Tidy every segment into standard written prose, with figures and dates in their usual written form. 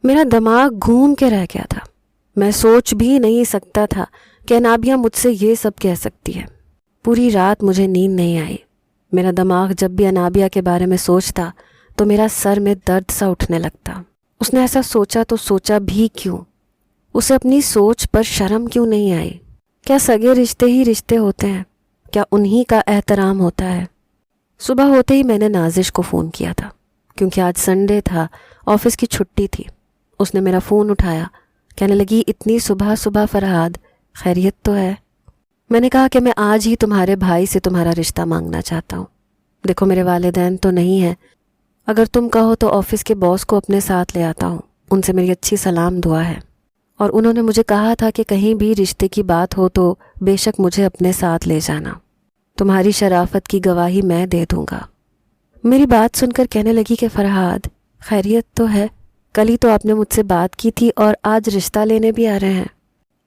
میرا دماغ گھوم کے رہ گیا تھا. میں سوچ بھی نہیں سکتا تھا کہ انابیہ مجھ سے یہ سب کہہ سکتی ہے. پوری رات مجھے نیند نہیں آئی. میرا دماغ جب بھی انابیہ کے بارے میں سوچتا تو میرا سر میں درد سا اٹھنے لگتا. اس نے ایسا سوچا تو سوچا بھی کیوں؟ اسے اپنی سوچ پر شرم کیوں نہیں آئی؟ کیا سگے رشتے ہی رشتے ہوتے ہیں؟ کیا انہی کا احترام ہوتا ہے؟ صبح ہوتے ہی میں نے نازش کو فون کیا تھا کیونکہ آج سنڈے تھا، آفس کی چھٹی تھی. اس نے میرا فون اٹھایا. کہنے لگی اتنی صبح صبح فرحاد، خیریت تو ہے؟ میں نے کہا کہ میں آج ہی تمہارے بھائی سے تمہارا رشتہ مانگنا چاہتا ہوں. دیکھو میرے والدین تو نہیں ہیں، اگر تم کہو تو آفس کے باس کو اپنے ساتھ لے آتا ہوں. ان سے میری اچھی سلام دعا ہے، اور انہوں نے مجھے کہا تھا کہ کہیں بھی رشتے کی بات ہو تو بے شک مجھے اپنے ساتھ لے جانا. تمہاری شرافت کی گواہی میں دے دوں گا. میری بات سن کر کہنے لگی کہ فرحاد خیریت تو ہے؟ کل ہی تو آپ نے مجھ سے بات کی تھی اور آج رشتہ لینے بھی آ رہے ہیں.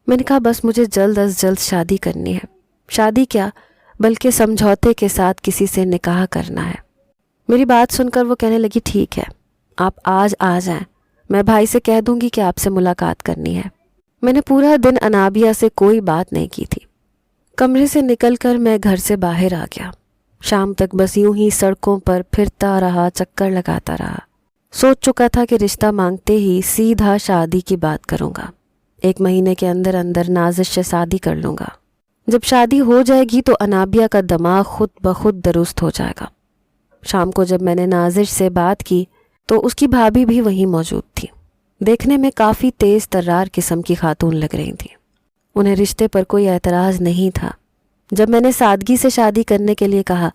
میں نے کہا بس مجھے جلد از جلد شادی کرنی ہے. شادی کیا بلکہ سمجھوتے کے ساتھ کسی سے نکاح کرنا ہے. میری بات سن کر وہ کہنے لگی ٹھیک ہے، آپ آج آ جائیں، میں بھائی سے کہہ دوں گی کہ آپ سے ملاقات کرنی ہے. میں نے پورا دن انابیہ سے کوئی بات نہیں کی تھی. کمرے سے نکل کر میں گھر سے باہر آ گیا. شام تک بس یوں ہی سڑکوں پر پھرتا رہا، چکر لگاتا رہا. سوچ چکا تھا کہ رشتہ مانگتے ہی سیدھا شادی کی بات کروں گا. 1 مہینے کے اندر اندر نازش سے شادی کر لوں گا. جب شادی ہو جائے گی تو انابیہ کا دماغ خود بخود درست ہو جائے گا. شام کو جب میں نے نازش سے بات کی تو اس کی بھابھی بھی وہیں موجود تھی. دیکھنے میں کافی تیز ترار قسم کی خاتون لگ رہی تھیں. انہیں رشتے پر کوئی اعتراض نہیں تھا. جب میں نے سادگی سے شادی کرنے کے لیے کہا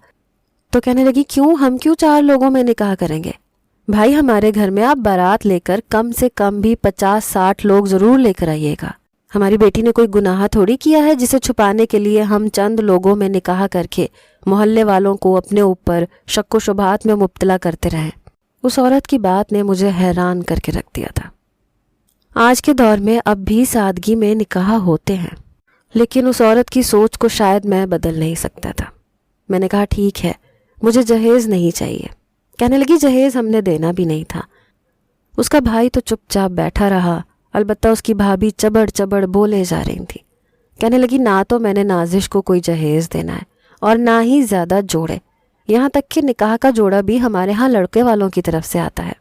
تو کہنے لگی ہم کیوں 4 لوگوں میں نکاح کریں گے؟ بھائی ہمارے گھر میں آپ بارات لے کر کم سے کم بھی 50-60 لوگ ضرور لے کر آئیے گا. ہماری بیٹی نے کوئی گناہ تھوڑی کیا ہے جسے چھپانے کے لیے ہم چند لوگوں میں نکاح کر کے محلے والوں کو اپنے اوپر شک و شبہات میں مبتلا کرتے رہیں. اس عورت کی بات نے مجھے حیران کر کے رکھ دیا تھا. آج کے دور میں اب بھی سادگی میں نکاح ہوتے ہیں، لیکن اس عورت کی سوچ کو شاید میں بدل نہیں سکتا تھا. میں نے کہا ٹھیک ہے، مجھے جہیز نہیں چاہیے. کہنے لگی جہیز ہم نے دینا بھی نہیں تھا. اس کا بھائی تو چپ چاپ بیٹھا رہا، البتہ اس کی بھابھی چبڑ چبڑ بولے جا رہی تھی. کہنے لگی نہ تو میں نے نازش کو کوئی جہیز دینا ہے اور نہ ہی زیادہ جوڑے. یہاں تک کہ نکاح کا جوڑا بھی ہمارے ہاں لڑکے والوں کی طرف سے آتا ہے،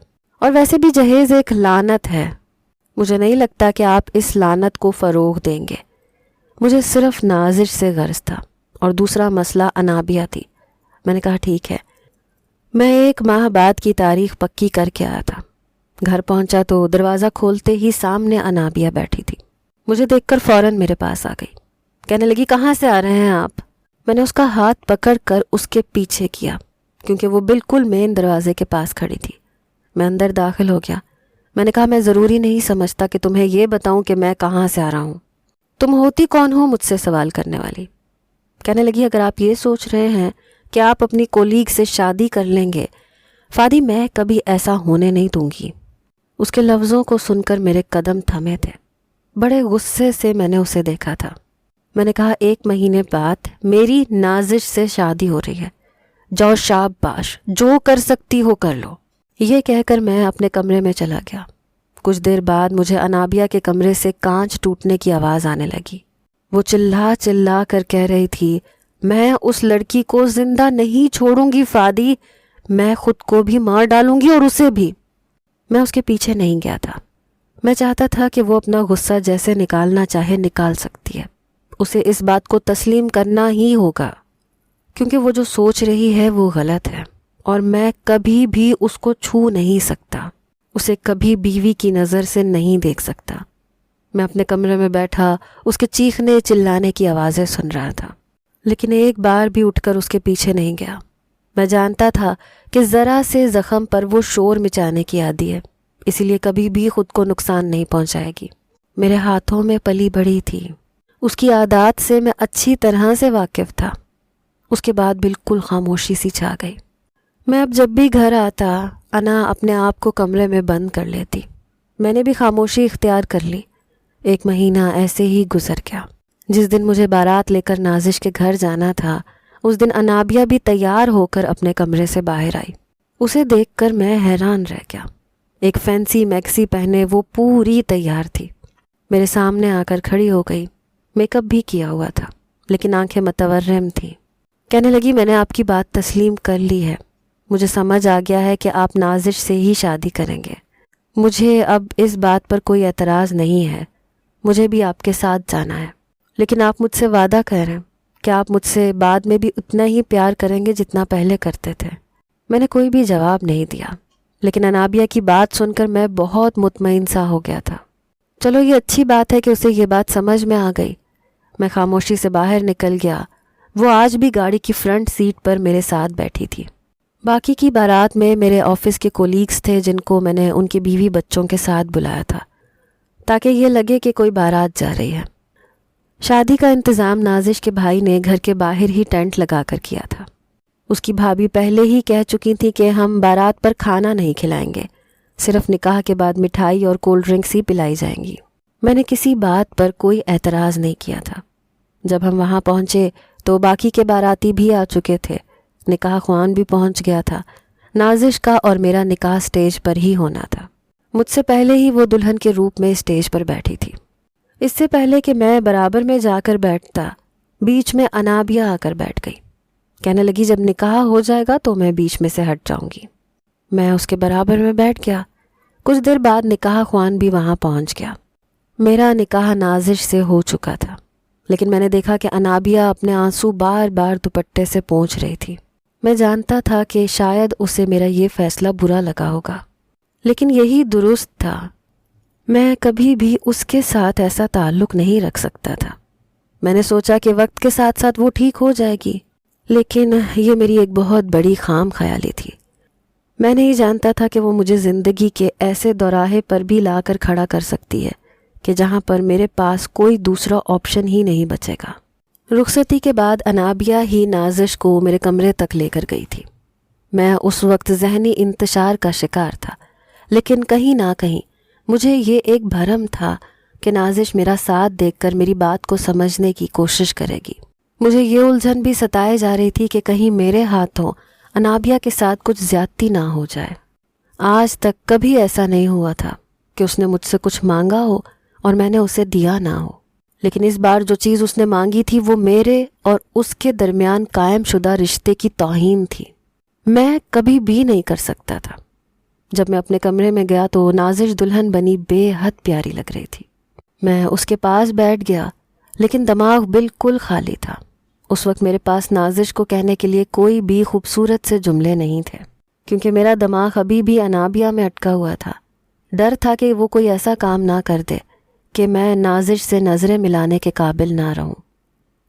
اور ویسے بھی جہیز ایک لعنت ہے. مجھے نہیں لگتا کہ آپ اس لعنت کو فروغ دیں گے. مجھے صرف نازش سے غرض تھا اور دوسرا مسئلہ انابیہ تھی. میں نے کہا ٹھیک ہے. میں 1 ماہ بعد کی تاریخ پکی کر کے آیا تھا. گھر پہنچا تو دروازہ کھولتے ہی سامنے انابیہ بیٹھی تھی. مجھے دیکھ کر فوراً میرے پاس آ گئی. کہنے لگی کہاں سے آ رہے ہیں آپ؟ میں نے اس کا ہاتھ پکڑ کر اس کے پیچھے کیا کیونکہ وہ بالکل مین دروازے کے پاس کھڑی تھی. میں اندر داخل ہو گیا. میں نے کہا میں ضروری نہیں سمجھتا کہ تمہیں یہ بتاؤں کہ میں کہاں سے آ رہا ہوں. تم ہوتی کون ہو مجھ سے سوال کرنے والی؟ کہنے لگی اگر آپ یہ سوچ رہے ہیں کہ آپ اپنی کولیگ سے شادی کر لیں گے فادی، میں کبھی ایسا ہونے نہیں دوں گی. اس کے لفظوں کو سن کر میرے قدم تھمے تھے. بڑے غصے سے میں نے اسے دیکھا تھا. میں نے کہا 1 مہینے بعد میری نازش سے شادی ہو رہی ہے. جاؤ شاباش، جو کر سکتی ہو کر لو. یہ کہہ کر میں اپنے کمرے میں چلا گیا. کچھ دیر بعد مجھے انابیہ کے کمرے سے کانچ ٹوٹنے کی آواز آنے لگی. وہ چلا چلا کر کہہ رہی تھی میں اس لڑکی کو زندہ نہیں چھوڑوں گی فادی، میں خود کو بھی مار ڈالوں گی اور اسے بھی. میں اس کے پیچھے نہیں گیا تھا. میں چاہتا تھا کہ وہ اپنا غصہ جیسے نکالنا چاہے نکال سکتی ہے. اسے اس بات کو تسلیم کرنا ہی ہوگا کیونکہ وہ جو سوچ رہی ہے وہ غلط ہے، اور میں کبھی بھی اس کو چھو نہیں سکتا. اسے کبھی بیوی کی نظر سے نہیں دیکھ سکتا. میں اپنے کمرے میں بیٹھا اس کے چیخنے چلانے کی آوازیں سن رہا تھا، لیکن ایک بار بھی اٹھ کر اس کے پیچھے نہیں گیا. میں جانتا تھا کہ ذرا سے زخم پر وہ شور مچانے کی عادی ہے، اسی لیے کبھی بھی خود کو نقصان نہیں پہنچائے گی. میرے ہاتھوں میں پلی بڑھی تھی. اس کی عادات سے میں اچھی طرح سے واقف تھا. اس کے بعد بالکل خاموشی سی چھا گئی. میں اب جب بھی گھر آتا انا اپنے آپ کو کمرے میں بند کر لیتی. میں نے بھی خاموشی اختیار کر لی. 1 مہینہ ایسے ہی گزر گیا. جس دن مجھے بارات لے کر نازش کے گھر جانا تھا اس دن انابیہ بھی تیار ہو کر اپنے کمرے سے باہر آئی. اسے دیکھ کر میں حیران رہ گیا. ایک فینسی میکسی پہنے وہ پوری تیار تھی، میرے سامنے آ کر کھڑی ہو گئی۔ میک اپ بھی کیا ہوا تھا لیکن آنکھیں متورم تھیں۔ کہنے لگی میں نے آپ کی بات تسلیم کر لی ہے، مجھے سمجھ آ گیا ہے کہ آپ نازش سے ہی شادی کریں گے۔ مجھے اب اس بات پر کوئی اعتراض نہیں ہے، مجھے بھی آپ کے ساتھ جانا ہے، لیکن آپ مجھ سے وعدہ کر رہے ہیں کہ آپ مجھ سے بعد میں بھی اتنا ہی پیار کریں گے جتنا پہلے کرتے تھے۔ میں نے کوئی بھی جواب نہیں دیا، لیکن انابیہ کی بات سن کر میں بہت مطمئن سا ہو گیا تھا۔ چلو یہ اچھی بات ہے کہ اسے یہ بات سمجھ میں آ گئی۔ میں خاموشی سے باہر نکل گیا۔ وہ آج بھی گاڑی کی فرنٹ سیٹ پر میرے ساتھ بیٹھی تھی۔ باقی کی بارات میں میرے آفس کے کولیگز تھے جن کو میں نے ان کی بیوی بچوں کے ساتھ بلایا تھا تاکہ یہ لگے کہ کوئی بارات جا رہی ہے۔ شادی کا انتظام نازش کے بھائی نے گھر کے باہر ہی ٹینٹ لگا کر کیا تھا۔ اس کی بھابھی پہلے ہی کہہ چکی تھی کہ ہم بارات پر کھانا نہیں کھلائیں گے، صرف نکاح کے بعد مٹھائی اور کولڈ ڈرنکس ہی پلائی جائیں گی۔ میں نے کسی بات پر کوئی اعتراض نہیں کیا تھا۔ جب ہم وہاں پہنچے تو باقی کے باراتی بھی آ چکے تھے، نکاح خوان بھی پہنچ گیا تھا۔ نازش کا اور میرا نکاح سٹیج پر ہی ہونا تھا۔ مجھ سے پہلے ہی وہ دلہن کے روپ میں سٹیج پر بیٹھی تھی۔ اس سے پہلے کہ میں برابر میں جا کر بیٹھتا، بیچ میں انابیہ آ کر بیٹھ گئی۔ کہنے لگی جب نکاح ہو جائے گا تو میں بیچ میں سے ہٹ جاؤں گی۔ میں اس کے برابر میں بیٹھ گیا۔ کچھ دیر بعد نکاح خوان بھی وہاں پہنچ گیا۔ میرا نکاح نازش سے ہو چکا تھا، لیکن میں نے دیکھا کہ انابیہ اپنے آنسو بار بار دوپٹے سے پونچھ رہی تھی۔ میں جانتا تھا کہ شاید اسے میرا یہ فیصلہ برا لگا ہوگا، لیکن یہی درست تھا۔ میں کبھی بھی اس کے ساتھ ایسا تعلق نہیں رکھ سکتا تھا۔ میں نے سوچا کہ وقت کے ساتھ ساتھ وہ ٹھیک ہو جائے گی، لیکن یہ میری ایک بہت بڑی خام خیالی تھی۔ میں نہیں جانتا تھا کہ وہ مجھے زندگی کے ایسے دوراہے پر بھی لا کر کھڑا کر سکتی ہے کہ جہاں پر میرے پاس کوئی دوسرا آپشن ہی نہیں بچے گا۔ رخصتی کے بعد انابیہ ہی نازش کو میرے کمرے تک لے کر گئی تھی۔ میں اس وقت ذہنی انتشار کا شکار تھا، لیکن کہیں نہ کہیں مجھے یہ ایک بھرم تھا کہ نازش میرا ساتھ دیکھ کر میری بات کو سمجھنے کی کوشش کرے گی۔ مجھے یہ الجھن بھی ستائے جا رہی تھی کہ کہیں میرے ہاتھوں انابیہ کے ساتھ کچھ زیادتی نہ ہو جائے۔ آج تک کبھی ایسا نہیں ہوا تھا کہ اس نے مجھ سے کچھ مانگا ہو اور میں نے اسے دیا نہ ہو، لیکن اس بار جو چیز اس نے مانگی تھی وہ میرے اور اس کے درمیان قائم شدہ رشتے کی توہین تھی۔ میں کبھی بھی نہیں کر سکتا تھا۔ جب میں اپنے کمرے میں گیا تو نازش دلہن بنی بے حد پیاری لگ رہی تھی۔ میں اس کے پاس بیٹھ گیا، لیکن دماغ بالکل خالی تھا۔ اس وقت میرے پاس نازش کو کہنے کے لیے کوئی بھی خوبصورت سے جملے نہیں تھے، کیونکہ میرا دماغ ابھی بھی انابیہ میں اٹکا ہوا تھا۔ ڈر تھا کہ وہ کوئی ایسا کام نہ کر دے کہ میں نازش سے نظریں ملانے کے قابل نہ رہوں۔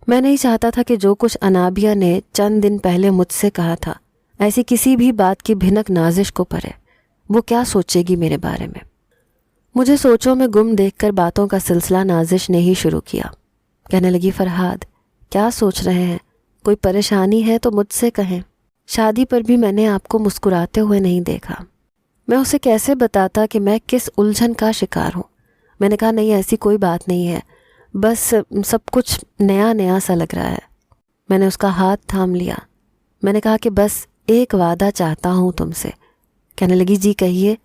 میں نہیں چاہتا تھا کہ جو کچھ انابیہ نے چند دن پہلے مجھ سے کہا تھا، ایسی کسی بھی بات کی بھنک نازش کو پڑے۔ وہ کیا سوچے گی میرے بارے میں؟ مجھے سوچوں میں گم دیکھ کر باتوں کا سلسلہ نازش نے ہی شروع کیا۔ کہنے لگی فرہاد کیا سوچ رہے ہیں؟ کوئی پریشانی ہے تو مجھ سے کہیں۔ شادی پر بھی میں نے آپ کو مسکراتے ہوئے نہیں دیکھا۔ میں اسے کیسے بتاتا کہ میں کس الجھن کا شکار ہوں؟ میں نے کہا نہیں ایسی کوئی بات نہیں ہے، بس سب کچھ نیا نیا سا لگ رہا ہے۔ میں نے اس کا ہاتھ تھام لیا۔ میں نے کہا کہ بس ایک وعدہ چاہتا ہوں تم سے۔ کہنے لگی جی کہیے۔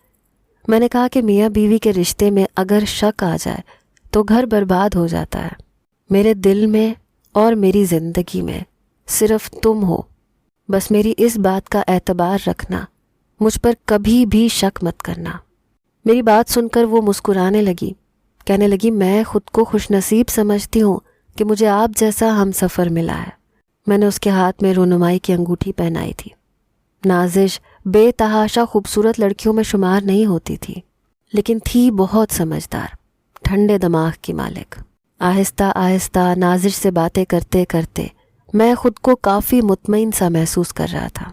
میں نے کہا کہ میاں بیوی کے رشتے میں اگر شک آ جائے تو گھر برباد ہو جاتا ہے۔ میرے دل میں اور میری زندگی میں صرف تم ہو، بس میری اس بات کا اعتبار رکھنا، مجھ پر کبھی بھی شک مت کرنا۔ میری بات سن کر وہ مسکرانے لگی۔ کہنے لگی میں خود کو خوش نصیب سمجھتی ہوں کہ مجھے آپ جیسا ہم سفر ملا ہے۔ میں نے اس کے ہاتھ میں رونمائی کی انگوٹھی پہنائی تھی۔ نازش بے تحاشا خوبصورت لڑکیوں میں شمار نہیں ہوتی تھی، لیکن تھی بہت سمجھدار، ٹھنڈے دماغ کی مالک۔ آہستہ آہستہ نازش سے باتیں کرتے کرتے میں خود کو کافی مطمئن سا محسوس کر رہا تھا۔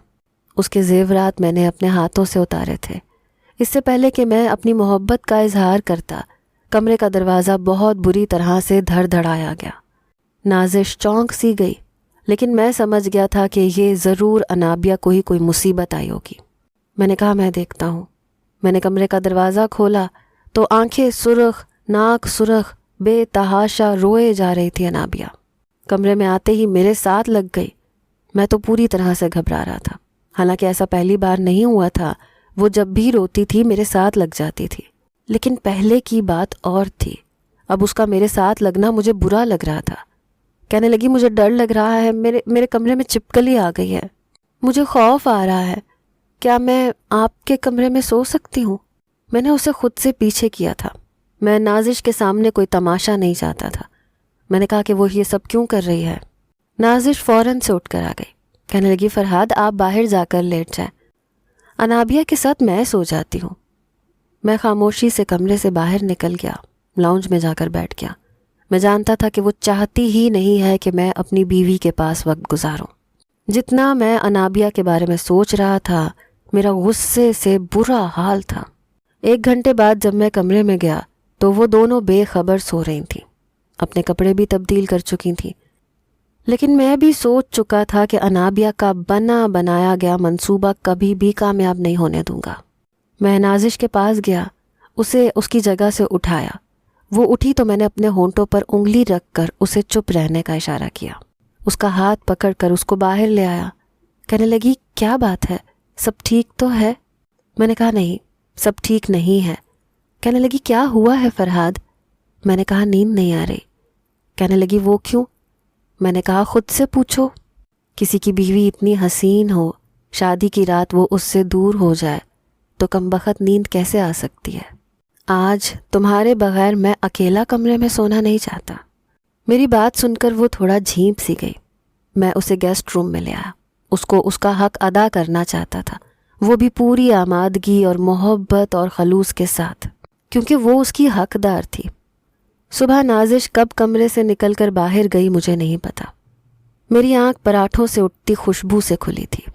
اس کے زیورات میں نے اپنے ہاتھوں سے اتارے تھے۔ اس سے پہلے کہ میں اپنی محبت کا اظہار کرتا، کمرے کا دروازہ بہت بری طرح سے دھڑ دھڑایا گیا۔ نازش چونک سی گئی، لیکن میں سمجھ گیا تھا کہ یہ ضرور انابیہ کو ہی کوئی مصیبت آئی ہوگی۔ میں نے کہا میں دیکھتا ہوں۔ میں نے کمرے کا دروازہ کھولا تو آنکھیں سرخ، ناک سرخ، بے تحاشا روئے جا رہی تھی انابیہ۔ کمرے میں آتے ہی میرے ساتھ لگ گئی۔ میں تو پوری طرح سے گھبرا رہا تھا، حالانکہ ایسا پہلی بار نہیں ہوا تھا۔ وہ جب بھی روتی تھی میرے ساتھ لگ جاتی تھی، لیکن پہلے کی بات اور تھی۔ اب اس کا میرے ساتھ لگنا مجھے برا لگ رہا تھا۔ کہنے لگی مجھے ڈر لگ رہا ہے، میرے کمرے میں چپکلی آ گئی ہے، مجھے خوف آ رہا ہے، کیا میں آپ کے کمرے میں سو سکتی ہوں؟ میں نے اسے خود سے پیچھے کیا تھا۔ میں نازش کے سامنے کوئی تماشا نہیں چاہتا تھا۔ میں نے کہا کہ وہ یہ سب کیوں کر رہی ہے؟ نازش فوراً سے اٹھ کر آ گئی۔ کہنے لگی فرحاد آپ باہر جا کر لیٹ جائیں، انابیہ کے ساتھ میں سو جاتی ہوں۔ میں خاموشی سے کمرے سے باہر نکل گیا، لاؤنج میں جا کر بیٹھ گیا۔ میں جانتا تھا کہ وہ چاہتی ہی نہیں ہے کہ میں اپنی بیوی کے پاس وقت گزاروں۔ جتنا میں انابیہ کے بارے میں سوچ رہا تھا، میرا غصے سے برا حال تھا۔ 1 گھنٹے بعد جب میں کمرے میں گیا تو وہ دونوں بے خبر سو رہی تھیں، اپنے کپڑے بھی تبدیل کر چکی تھیں، لیکن میں بھی سوچ چکا تھا کہ انابیہ کا بنایا گیا منصوبہ کبھی بھی کامیاب نہیں ہونے دوں گا۔ میں نازش کے پاس گیا، اسے اس کی جگہ سے اٹھایا۔ وہ اٹھی تو میں نے اپنے ہونٹوں پر انگلی رکھ کر اسے چپ رہنے کا اشارہ کیا۔ اس کا ہاتھ پکڑ کر اس کو باہر لے آیا۔ کہنے لگی کیا بات ہے، سب ٹھیک تو ہے؟ میں نے کہا نہیں، سب ٹھیک نہیں ہے۔ کہنے لگی کیا ہوا ہے فرحاد؟ میں نے کہا نیند نہیں آ رہی۔ کہنے لگی وہ کیوں؟ میں نے کہا خود سے پوچھو، کسی کی بیوی اتنی حسین ہو، شادی کی رات وہ اس سے دور ہو جائے تو کمبخت نیند کیسے آ سکتی ہے؟ آج تمہارے بغیر میں اکیلا کمرے میں سونا نہیں چاہتا۔ میری بات سن کر وہ تھوڑا جھینپ سی گئی۔ میں اسے گیسٹ روم میں لے آیا۔ اس کو اس کا حق ادا کرنا چاہتا تھا، وہ بھی پوری آمادگی اور محبت اور خلوص کے ساتھ، کیونکہ وہ اس کی حقدار تھی۔ صبح نازش کب کمرے سے نکل کر باہر گئی مجھے نہیں پتا۔ میری آنکھ پراٹھوں سے اٹھتی خوشبو سے کھلی تھی۔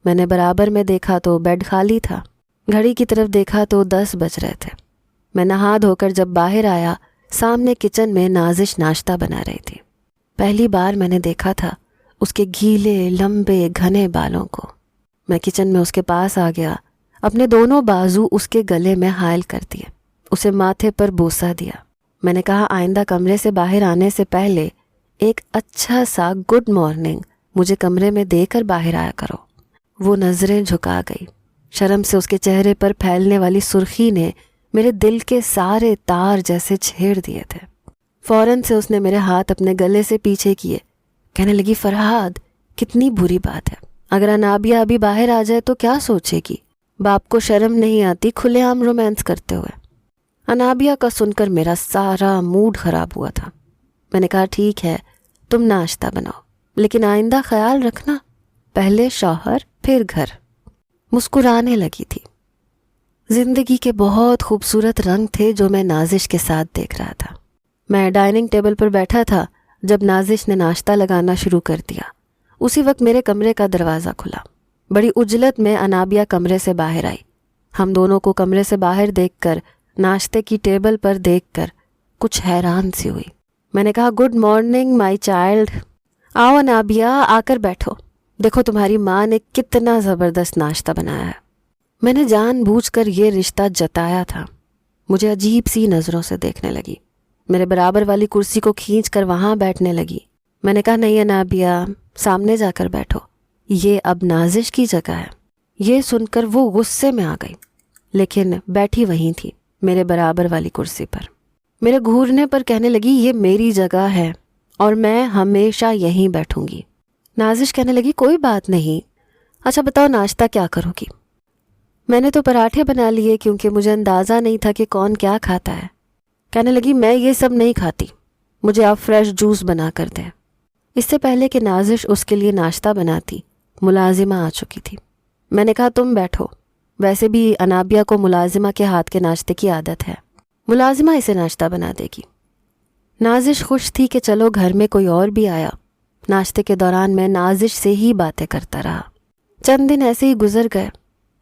میں نے برابر میں دیکھا تو بیڈ خالی تھا، گھڑی کی طرف دیکھا تو 10 بج رہے تھے۔ میں نہا دھو کر جب باہر آیا، سامنے کچن میں نازش ناشتہ بنا رہی تھی۔ پہلی بار میں نے دیکھا تھا اس کے گیلے لمبے گھنے بالوں کو۔ میں کچن میں اس کے پاس آ گیا، اپنے دونوں بازو اس کے گلے میں حائل کر دیے، اسے ماتھے پر بوسہ دیا۔ میں نے کہا آئندہ کمرے سے باہر آنے سے پہلے ایک اچھا سا گڈ مارننگ مجھے کمرے میں دے کر باہر آیا کرو۔ وہ نظریں جھکا گئی۔ شرم سے اس کے چہرے پر پھیلنے والی سرخی نے میرے دل کے سارے تار جیسے چھیڑ دیے تھے۔ فوراً سے اس نے میرے ہاتھ اپنے گلے سے پیچھے کیے۔ کہنے لگی فرحاد کتنی بری بات ہے، اگر انابیہ ابھی باہر آ جائے تو کیا سوچے گی؟ باپ کو شرم نہیں آتی کھلے عام رومانس کرتے ہوئے؟ انابیہ کا سن کر میرا سارا موڈ خراب ہوا تھا۔ میں نے کہا ٹھیک ہے، تم ناشتہ بناؤ، لیکن آئندہ خیال رکھنا، پہلے شوہر پھر گھر۔ مسکرانے لگی تھی۔ زندگی کے بہت خوبصورت رنگ تھے جو میں نازش کے ساتھ دیکھ رہا تھا۔ میں ڈائننگ ٹیبل پر بیٹھا تھا جب نازش نے ناشتہ لگانا شروع کر دیا۔ اسی وقت میرے کمرے کا دروازہ کھلا۔ بڑی عجلت میں انابیہ کمرے سے باہر آئی۔ ہم دونوں کو کمرے سے باہر دیکھ کر، ناشتے کی ٹیبل پر دیکھ کر کچھ حیران سی ہوئی۔ میں نے کہا گڈ مارننگ مائی چائلڈ، آؤ انابیہ آ کر بیٹھو، دیکھو تمہاری ماں نے کتنا زبردست ناشتہ بنایا ہے۔ میں نے جان بوجھ کر یہ رشتہ جتایا تھا۔ مجھے عجیب سی نظروں سے دیکھنے لگی، میرے برابر والی کرسی کو کھینچ کر وہاں بیٹھنے لگی۔ میں نے کہا نہیں انابیہ، سامنے جا کر بیٹھو، یہ اب نازش کی جگہ ہے۔ یہ سن کر وہ غصے میں آ گئی، لیکن بیٹھی وہیں تھی میرے برابر والی کرسی پر۔ میرے گھورنے پر کہنے لگی یہ میری جگہ ہے اور میں ہمیشہ یہیں بیٹھوں گی۔ نازش کہنے لگی کوئی بات نہیں، اچھا بتاؤ ناشتہ کیا کرو گی؟ میں نے تو پراٹھے بنا لیے کیونکہ مجھے اندازہ نہیں تھا کہ کون کیا کھاتا ہے۔ کہنے لگی میں یہ سب نہیں کھاتی، مجھے آپ فریش جوس بنا کر دیں۔ اس سے پہلے کہ نازش اس کے لیے ناشتہ بناتی، ملازمہ آ چکی تھی۔ میں نے کہا تم بیٹھو، ویسے بھی انابیہ کو ملازمہ کے ہاتھ کے ناشتے کی عادت ہے، ملازمہ اسے ناشتہ بنا دے گی۔ نازش خوش تھی کہ چلو گھر میں کوئی اور بھی آیا۔ ناشتے کے دوران میں نازش سے ہی باتیں کرتا رہا۔ چند دن ایسے ہی گزر گئے۔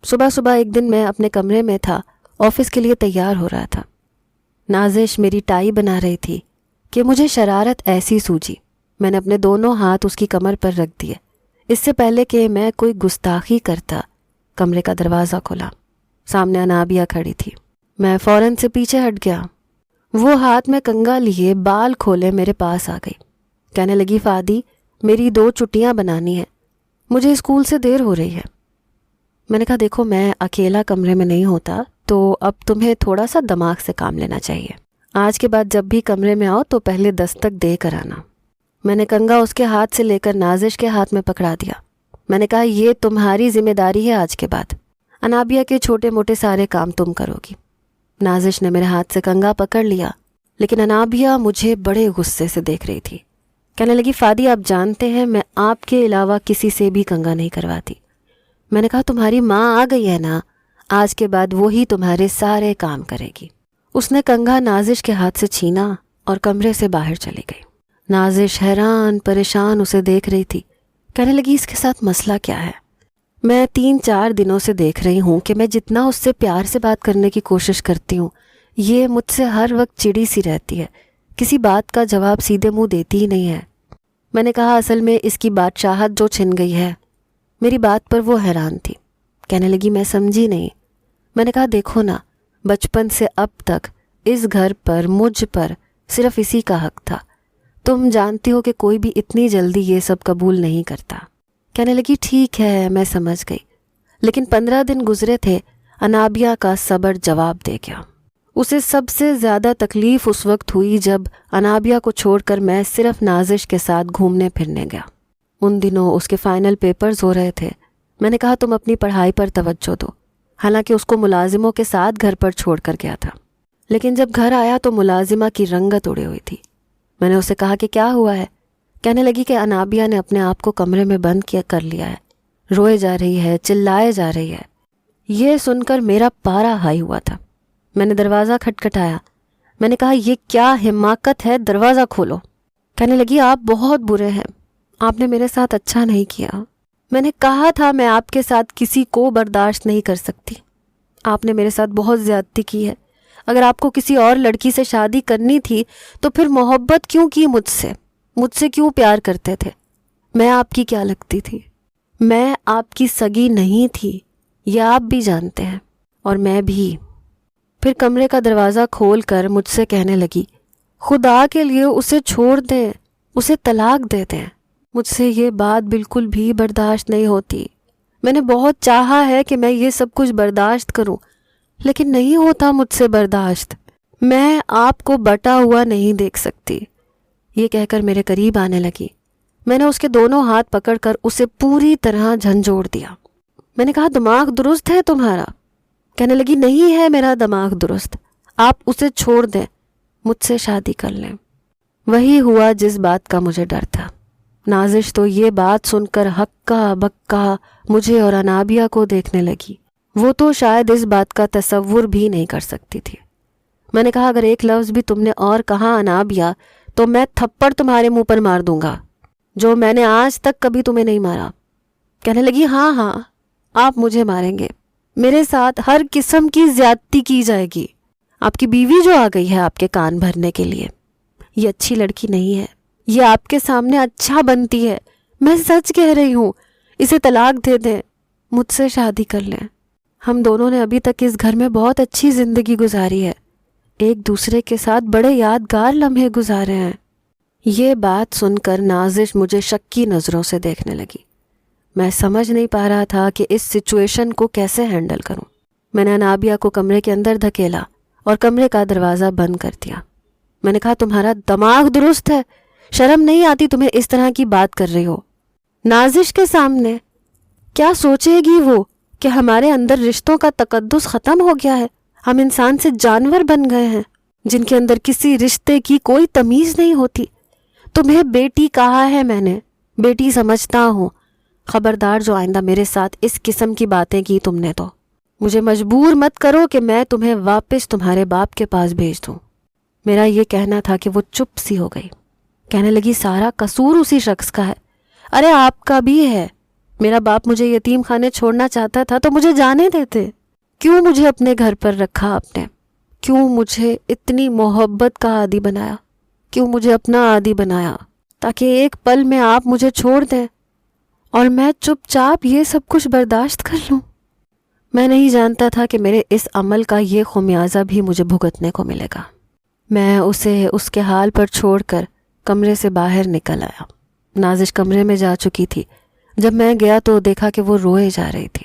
صبح صبح ایک دن میں اپنے کمرے میں تھا، آفس کے لیے تیار ہو رہا تھا۔ نازش میری ٹائی بنا رہی تھی کہ مجھے شرارت ایسی سوجی، میں نے اپنے دونوں ہاتھ اس کی کمر پر رکھ دیے۔ اس سے پہلے کہ میں کوئی گستاخی کرتا، کمرے کا دروازہ کھلا، سامنے انابیہ کھڑی تھی۔ میں فوراً سے پیچھے ہٹ گیا۔ وہ ہاتھ میں کنگا لیے بال کھولے میرے پاس آ گئی۔ کہنے لگی فادی میری 2 چٹیاں بنانی ہیں، مجھے اسکول سے دیر ہو رہی ہے۔ میں نے کہا دیکھو میں اکیلا کمرے میں نہیں ہوتا تو اب تمہیں تھوڑا سا دماغ سے کام لینا چاہیے. آج کے بعد جب بھی کمرے میں آؤ تو پہلے دستک دے کر آنا. میں نے کنگا اس کے ہاتھ سے لے کر نازش کے ہاتھ میں پکڑا دیا. میں نے کہا یہ تمہاری ذمہ داری ہے آج کے بعد. انابیہ کے چھوٹے موٹے سارے کام تم کرو گی. نازش نے میرے ہاتھ سے کنگا پکڑ لیا لیکن انابیہ مجھے بڑے غصے سے دیکھ رہی تھی. کہنے لگی فادی آپ جانتے ہیں میں آپ کے علاوہ کسی سے بھی کنگا نہیں کرواتی. میں نے کہا تمہاری ماں آ گئی ہے نا, آج کے بعد وہی تمہارے سارے کام کرے گی. اس نے کنگا نازش کے ہاتھ سے چھینا اور کمرے سے باہر چلی گئی. نازش حیران پریشان اسے دیکھ رہی تھی. کہنے لگی اس کے ساتھ مسئلہ کیا ہے؟ میں 3-4 دنوں سے دیکھ رہی ہوں کہ میں جتنا اس سے پیار سے بات کرنے کی کوشش کرتی ہوں یہ مجھ سے ہر وقت چڑی سی رہتی ہے, کسی بات کا جواب سیدھے منہ دیتی ہی نہیں ہے. میں نے کہا اصل میں اس کی بادشاہت جو چھن گئی ہے. میری بات پر وہ حیران تھی. کہنے لگی میں سمجھی نہیں. میں نے کہا دیکھو نا, بچپن سے اب تک اس گھر پر مجھ پر صرف اسی کا حق تھا. تم جانتی ہو کہ کوئی بھی اتنی جلدی یہ سب قبول نہیں کرتا. کہنے لگی ٹھیک ہے میں سمجھ گئی, لیکن 15 دن گزرے تھے انابیہ کا صبر جواب دے گیا. اسے سب سے زیادہ تکلیف اس وقت ہوئی جب انابیہ کو چھوڑ کر میں صرف نازش کے ساتھ گھومنے پھرنے گیا. ان دنوں اس کے فائنل پیپرز ہو رہے تھے. میں نے کہا تم اپنی پڑھائی پر توجہ دو. حالانکہ اس کو ملازموں کے ساتھ گھر پر چھوڑ کر گیا تھا, لیکن جب گھر آیا تو ملازمہ کی رنگت اڑی ہوئی تھی. میں نے اسے کہا کہ کیا ہوا ہے؟ کہنے لگی کہ انابیہ نے اپنے آپ کو کمرے میں بند کر لیا ہے, روئے جا رہی ہے, چلائے جا رہی ہے. یہ سن کر میرا پارا ہائی ہوا تھا. میں نے دروازہ کھٹکھٹایا. میں نے کہا یہ کیا حماقت ہے, دروازہ کھولو. کہنے لگی آپ بہت برے ہیں, آپ نے میرے ساتھ اچھا نہیں کیا. میں نے کہا تھا میں آپ کے ساتھ کسی کو برداشت نہیں کر سکتی. آپ نے میرے ساتھ بہت زیادتی کی ہے. اگر آپ کو کسی اور لڑکی سے شادی کرنی تھی تو پھر محبت کیوں کی مجھ سے کیوں پیار کرتے تھے؟ میں آپ کی کیا لگتی تھی؟ میں آپ کی سگی نہیں تھی, یہ آپ بھی جانتے ہیں, اور میں بھی. پھر کمرے کا دروازہ کھول کر مجھ سے کہنے لگی خدا کے لیے اسے چھوڑ دیں, اسے طلاق دے دیں. مجھ سے یہ بات بالکل بھی برداشت نہیں ہوتی. میں نے بہت چاہا ہے کہ میں یہ سب کچھ برداشت کروں, لیکن نہیں ہوتا مجھ سے برداشت. میں آپ کو بٹا ہوا نہیں دیکھ سکتی. یہ کہہ کر میرے قریب آنے لگی. میں نے اس کے دونوں ہاتھ پکڑ کر اسے پوری طرح جھنجھوڑ دیا. میں نے کہا دماغ درست ہے تمہارا؟ کہنے لگی نہیں ہے میرا دماغ درست, آپ اسے چھوڑ دیں, مجھ سے شادی کر لیں. وہی ہوا جس بات کا مجھے ڈر تھا. نازش تو یہ بات سن کر ہکا بکا مجھے اور انابیہ کو دیکھنے لگی. وہ تو شاید اس بات کا تصور بھی نہیں کر سکتی تھی. میں نے کہا اگر ایک لفظ بھی تم نے اور کہا انابیہ تو میں تھپڑ تمہارے منہ پر مار دوں گا, جو میں نے آج تک کبھی تمہیں نہیں مارا. کہنے لگی ہاں آپ مجھے ماریں گے, میرے ساتھ ہر قسم کی زیادتی کی جائے گی. آپ کی بیوی جو آ گئی ہے آپ کے کان بھرنے کے لیے, یہ اچھی لڑکی نہیں ہے, یہ آپ کے سامنے اچھا بنتی ہے. میں سچ کہہ رہی ہوں, اسے طلاق دے دیں, مجھ سے شادی کر لیں. ہم دونوں نے ابھی تک اس گھر میں بہت اچھی زندگی گزاری ہے, ایک دوسرے کے ساتھ بڑے یادگار لمحے گزارے ہیں. یہ بات سن کر نازش مجھے شکی نظروں سے دیکھنے لگی. میں سمجھ نہیں پا رہا تھا کہ اس سچویشن کو کیسے ہینڈل کروں. میں نے انابیہ کو کمرے کے اندر دھکیلا اور کمرے کا دروازہ بند کر دیا. میں نے کہا تمہارا دماغ درست ہے؟ شرم نہیں آتی تمہیں اس طرح کی بات کر رہی ہو نازش کے سامنے؟ کیا سوچے گی وہ کہ ہمارے اندر رشتوں کا تقدس ختم ہو گیا ہے؟ ہم انسان سے جانور بن گئے ہیں جن کے اندر کسی رشتے کی کوئی تمیز نہیں ہوتی. تمہیں بیٹی کہا ہے میں نے, بیٹی سمجھتا ہوں. خبردار جو آئندہ میرے ساتھ اس قسم کی باتیں کی تم نے تو مجھے مجبور مت کرو کہ میں تمہیں واپس تمہارے باپ کے پاس بھیج دوں. میرا یہ کہنا تھا کہ وہ چپ سی ہو گئی. کہنے لگی سارا قصور اسی شخص کا ہے. ارے آپ کا بھی ہے. میرا باپ مجھے یتیم خانے چھوڑنا چاہتا تھا تو مجھے جانے دیتے. کیوں مجھے اپنے گھر پر رکھا آپ نے؟ کیوں مجھے اتنی محبت کا عادی بنایا؟ کیوں مجھے اپنا عادی بنایا تاکہ ایک پل میں آپ مجھے چھوڑ دیں اور میں چپ چاپ یہ سب کچھ برداشت کر لوں؟ میں نہیں جانتا تھا کہ میرے اس عمل کا یہ خمیازہ بھی مجھے بھگتنے کو ملے گا. میں اسے اس کے حال پر چھوڑ کر کمرے سے باہر نکل آیا. نازش کمرے میں جا چکی تھی. جب میں گیا تو دیکھا کہ وہ روئے جا رہی تھی.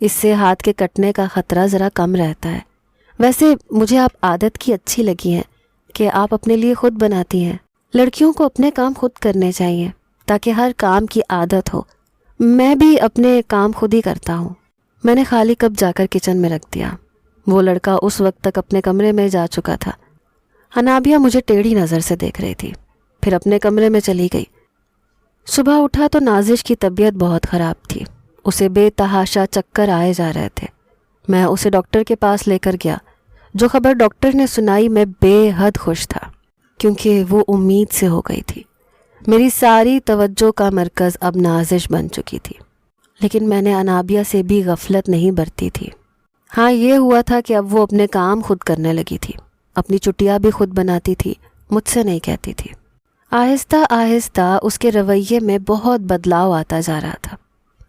اس سے ہاتھ کے کٹنے کا خطرہ ذرا کم رہتا ہے۔ ویسے مجھے آپ عادت کی اچھی لگی ہیں کہ آپ اپنے لیے خود بناتی ہیں۔ لڑکیوں کو اپنے کام خود کرنے چاہیے تاکہ ہر کام کی عادت ہو۔ میں بھی اپنے کام خود ہی کرتا ہوں۔ میں نے خالی کپ جا کر کچن میں رکھ دیا۔ وہ لڑکا اس وقت تک اپنے کمرے میں جا چکا تھا۔ انابیہ مجھے ٹیڑھی نظر سے دیکھ رہی تھی، پھر اپنے کمرے میں چلی گئی۔ صبح اٹھا تو نازش کی طبیعت بہت خراب تھی۔ اسے بے تحاشا چکر آئے جا رہے تھے۔ میں اسے ڈاکٹر کے پاس لے کر گیا۔ جو خبر ڈاکٹر نے سنائی میں بے حد خوش تھا، کیونکہ وہ امید سے ہو گئی تھی۔ میری ساری توجہ کا مرکز اب نازش بن چکی تھی، لیکن میں نے انابیہ سے بھی غفلت نہیں برتی تھی۔ ہاں، یہ ہوا تھا کہ اب وہ اپنے کام خود کرنے لگی تھی، اپنی چٹیاں بھی خود بناتی تھی، مجھ سے نہیں کہتی تھی۔ آہستہ آہستہ اس کے رویے میں بہت بدلاؤ آتا جا رہا تھا۔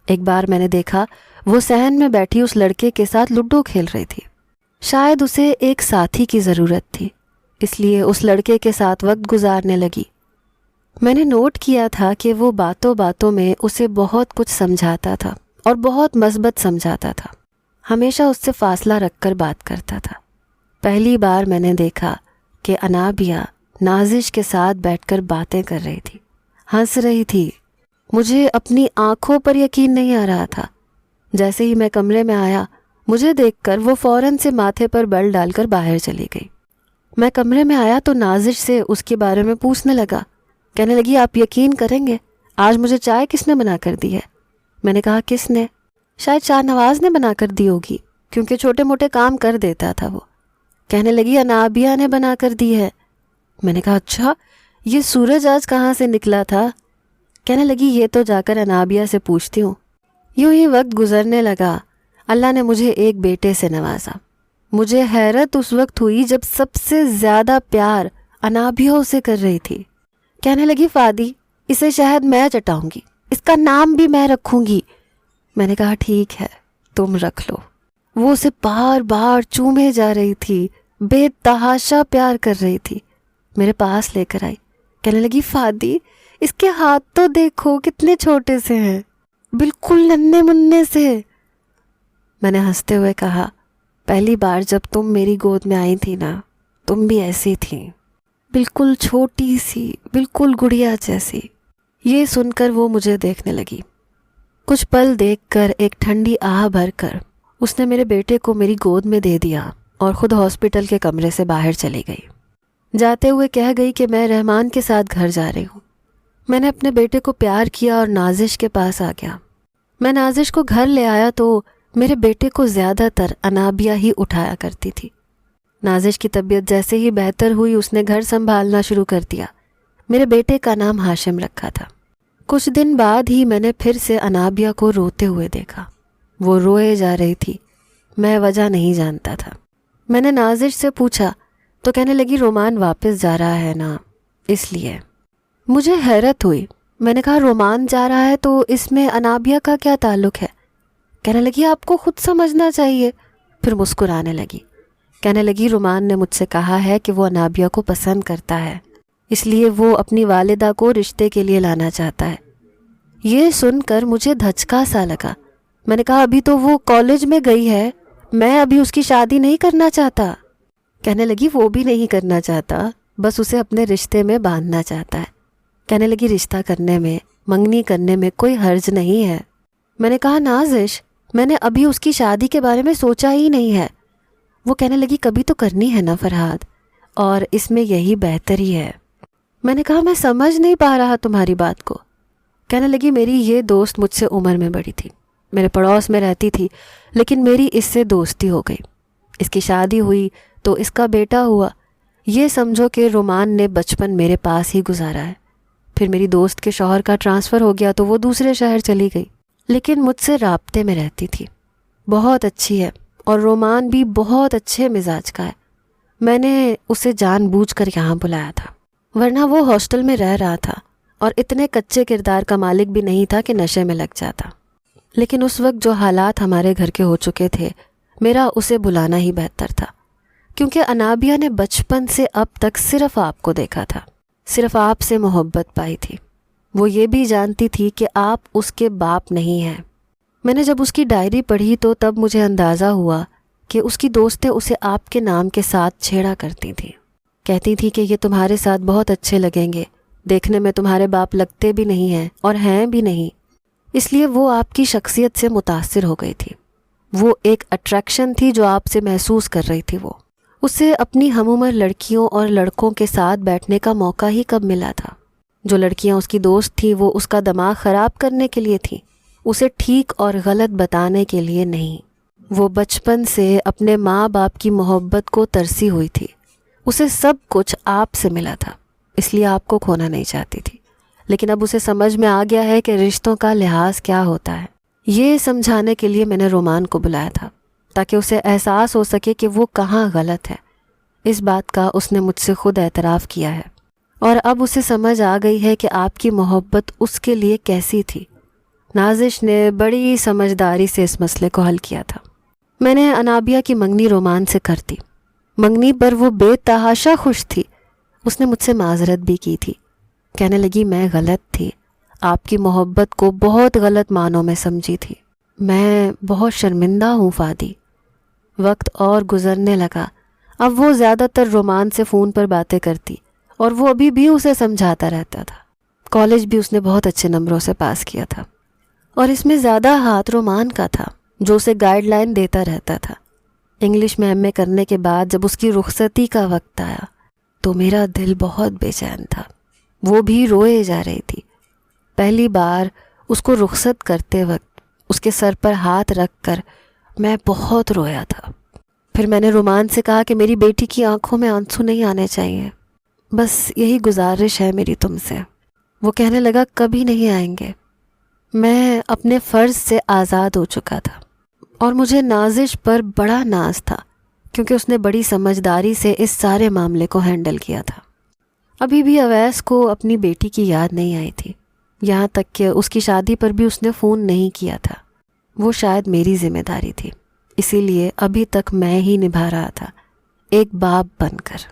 ایک بار میں نے دیکھا وہ صحن میں بیٹھی اس لڑکے کے ساتھ لوڈو کھیل رہی تھی۔ شاید اسے ایک ساتھی کی ضرورت تھی، اس لیے اس لڑکے کے ساتھ وقت گزارنے لگی۔ میں نے نوٹ کیا تھا کہ وہ باتوں باتوں میں اسے بہت کچھ سمجھاتا تھا اور بہت مثبت سمجھاتا تھا۔ ہمیشہ اس سے فاصلہ رکھ کر بات کرتا تھا۔ پہلی بار میں نے دیکھا کہ انابیہ نازش کے ساتھ بیٹھ کر باتیں کر رہی تھی، ہنس رہی تھی۔ مجھے اپنی آنکھوں پر یقین نہیں آ رہا تھا۔ جیسے ہی میں کمرے میں آیا، مجھے دیکھ کر وہ فوراً سے ماتھے پر بل ڈال کر باہر چلی گئی۔ میں کمرے میں آیا تو نازش سے اس کے بارے میں پوچھنے لگا۔ کہنے لگی، آپ یقین کریں گے آج مجھے چائے کس نے بنا کر دی ہے؟ میں نے کہا، کس نے؟ شاید شاہ نواز نے بنا کر دی ہوگی، کیونکہ چھوٹے موٹے کام کر دیتا تھا وہ۔ کہنے لگی، انابیہ نے بنا کر دی ہے۔ میں نے کہا، اچھا، یہ سورج آج کہاں سے نکلا تھا؟ کہنے لگی، یہ تو جا کر انابیہ سے پوچھتی ہوں۔ یوں ہی وقت گزرنے لگا۔ اللہ نے مجھے ایک بیٹے سے نوازا۔ مجھے حیرت اس وقت ہوئی جب سب سے زیادہ پیار انابیہ اسے کر رہی تھی۔ کہنے لگی، فادی، اسے شاید میں چٹاؤں گی، اس کا نام بھی میں رکھوں گی۔ میں نے کہا، ٹھیک ہے، تم رکھ لو۔ وہ اسے بار بار چومے جا رہی تھی، بے تحاشا پیار کر رہی تھی۔ میرے پاس لے کر آئی، کہنے لگی، فادی، اس کے ہاتھ تو دیکھو کتنے چھوٹے سے ہیں، بالکل ننھے منھے سے۔ میں نے ہنستے ہوئے کہا، پہلی بار جب تم میری گود میں آئی تھی نا، تم بھی ایسی تھی، بالکل چھوٹی سی، بالکل گڑیا جیسی۔ یہ سن کر وہ مجھے دیکھنے لگی۔ کچھ پل دیکھ کر ایک ٹھنڈی آہ بھر کر اس نے میرے بیٹے کو میری گود میں دے دیا اور خود ہاسپٹل کے کمرے سے باہر چلی گئی۔ جاتے ہوئے کہہ گئی کہ میں رحمان کے ساتھ گھر جا رہی ہوں۔ میں نے اپنے بیٹے کو پیار کیا اور نازش کے پاس آ گیا۔ میں نازش کو گھر لے آیا تو میرے بیٹے کو زیادہ تر انابیہ ہی اٹھایا کرتی تھی۔ نازش کی طبیعت جیسے ہی بہتر ہوئی، اس نے گھر سنبھالنا شروع کر دیا۔ میرے بیٹے کا نام ہاشم رکھا تھا۔ کچھ دن بعد ہی میں نے پھر سے انابیہ کو روتے ہوئے دیکھا۔ وہ روئے جا رہی تھی، میں وجہ نہیں جانتا تھا۔ میں نے نازش سے پوچھا تو کہنے لگی، رومان واپس جا رہا ہے نا، اس لیے۔ مجھے حیرت ہوئی۔ میں نے کہا، رومان جا رہا ہے تو اس میں انابیہ کا کیا تعلق ہے؟ کہنے لگی، آپ کو خود سمجھنا چاہیے۔ پھر مسکرانے لگی، کہنے لگی، رومان نے مجھ سے کہا ہے کہ وہ انابیہ کو پسند کرتا ہے، اس لیے وہ اپنی والدہ کو رشتے کے لیے لانا چاہتا ہے۔ یہ سن کر مجھے دھچکا سا لگا۔ میں نے کہا، ابھی تو وہ کالج میں گئی ہے، میں ابھی اس کی شادی نہیں کرنا چاہتا۔ کہنے لگی، وہ بھی نہیں کرنا چاہتا، بس اسے اپنے رشتے میں باندھنا چاہتا ہے۔ کہنے لگی، رشتہ کرنے میں، منگنی کرنے میں کوئی حرج نہیں ہے۔ میں نے کہا، نازش، میں نے ابھی اس کی شادی کے بارے میں سوچا ہی نہیں ہے۔ وہ کہنے لگی، کبھی تو کرنی ہے نا فرحاد، اور اس میں یہی بہتر ہی ہے۔ میں نے کہا، میں سمجھ نہیں پا رہا تمہاری بات کو۔ کہنے لگی، میری یہ دوست مجھ سے عمر میں بڑی تھی، میرے پڑوس میں رہتی تھی، لیکن میری اس سے دوستی ہو گئی۔ اس کی شادی ہوئی تو اس کا بیٹا ہوا۔ یہ سمجھو کہ رومان نے بچپن میرے پاس ہی گزارا ہے۔ پھر میری دوست کے شوہر کا ٹرانسفر ہو گیا تو وہ دوسرے شہر چلی گئی، لیکن مجھ سے رابطے میں رہتی تھی۔ بہت اچھی ہے، اور رومان بھی بہت اچھے مزاج کا ہے۔ میں نے اسے جان بوجھ کر یہاں بلایا تھا، ورنہ وہ ہاسٹل میں رہ رہا تھا اور اتنے کچے کردار کا مالک بھی نہیں تھا کہ نشے میں لگ جاتا۔ لیکن اس وقت جو حالات ہمارے گھر کے ہو چکے تھے، میرا اسے بلانا ہی بہتر تھا، کیونکہ انابیہ نے بچپن سے اب تک صرف آپ کو دیکھا تھا، صرف آپ سے محبت پائی تھی۔ وہ یہ بھی جانتی تھی کہ آپ اس کے باپ نہیں ہیں۔ میں نے جب اس کی ڈائری پڑھی تو تب مجھے اندازہ ہوا کہ اس کی دوستیں اسے آپ کے نام کے ساتھ چھیڑا کرتی تھیں، کہتی تھی کہ یہ تمہارے ساتھ بہت اچھے لگیں گے، دیکھنے میں تمہارے باپ لگتے بھی نہیں ہیں اور ہیں بھی نہیں۔ اس لیے وہ آپ کی شخصیت سے متاثر ہو گئی تھی۔ وہ ایک اٹریکشن تھی جو آپ سے محسوس کر رہی تھی۔ وہ اسے اپنی ہم عمر لڑکیوں اور لڑکوں کے ساتھ بیٹھنے کا موقع ہی کب ملا تھا؟ جو لڑکیاں اس کی دوست تھیں وہ اس کا دماغ خراب کرنے کے لیے تھیں، اسے ٹھیک اور غلط بتانے کے لیے نہیں۔ وہ بچپن سے اپنے ماں باپ کی محبت کو ترسی ہوئی تھی، اسے سب کچھ آپ سے ملا تھا، اس لیے آپ کو کھونا نہیں چاہتی تھی۔ لیکن اب اسے سمجھ میں آ گیا ہے کہ رشتوں کا لحاظ کیا ہوتا ہے۔ یہ سمجھانے کے لیے میں نے رومان کو بلایا تھا تاکہ اسے احساس ہو سکے کہ وہ کہاں غلط ہے۔ اس بات کا اس نے مجھ سے خود اعتراف کیا ہے، اور اب اسے سمجھ آ گئی ہے کہ آپ کی محبت اس کے لیے کیسی تھی۔ نازش نے بڑی سمجھداری سے اس مسئلے کو حل کیا تھا۔ میں نے انابیہ کی منگنی رومان سے کر دی۔ منگنی پر وہ بے تحاشا خوش تھی۔ اس نے مجھ سے معذرت بھی کی تھی، کہنے لگی میں غلط تھی، آپ کی محبت کو بہت غلط معنوں میں سمجھی تھی، میں بہت شرمندہ ہوں فادی۔ وقت اور گزرنے لگا، اب وہ زیادہ تر رومان سے فون پر باتیں کرتی اور وہ ابھی بھی اسے سمجھاتا رہتا تھا۔ کالج بھی اس نے بہت اچھے نمبروں سے پاس کیا تھا، اور اس میں زیادہ ہاتھ رومان کا تھا جو اسے گائیڈ لائن دیتا رہتا تھا۔ انگلش میں ایم اے کرنے کے بعد جب اس کی رخصتی کا وقت آیا تو میرا دل بہت بے چین تھا، وہ بھی روئے جا رہی تھی۔ پہلی بار اس کو رخصت کرتے وقت اس کے سر پر ہاتھ رکھ کر میں بہت رویا تھا۔ پھر میں نے رومان سے کہا کہ میری بیٹی کی آنکھوں میں آنسو نہیں آنے چاہیے، بس یہی گزارش ہے میری تم سے۔ وہ کہنے لگا کبھی نہیں آئیں گے۔ میں اپنے فرض سے آزاد ہو چکا تھا، اور مجھے نازش پر بڑا ناز تھا کیونکہ اس نے بڑی سمجھداری سے اس سارے معاملے کو ہینڈل کیا تھا۔ ابھی بھی اویس کو اپنی بیٹی کی یاد نہیں آئی تھی، یہاں تک کہ اس کی شادی پر بھی اس نے فون نہیں کیا تھا۔ وہ شاید میری ذمہ داری تھی، اسی لیے ابھی تک میں ہی نبھا رہا تھا، ایک باپ بن کر۔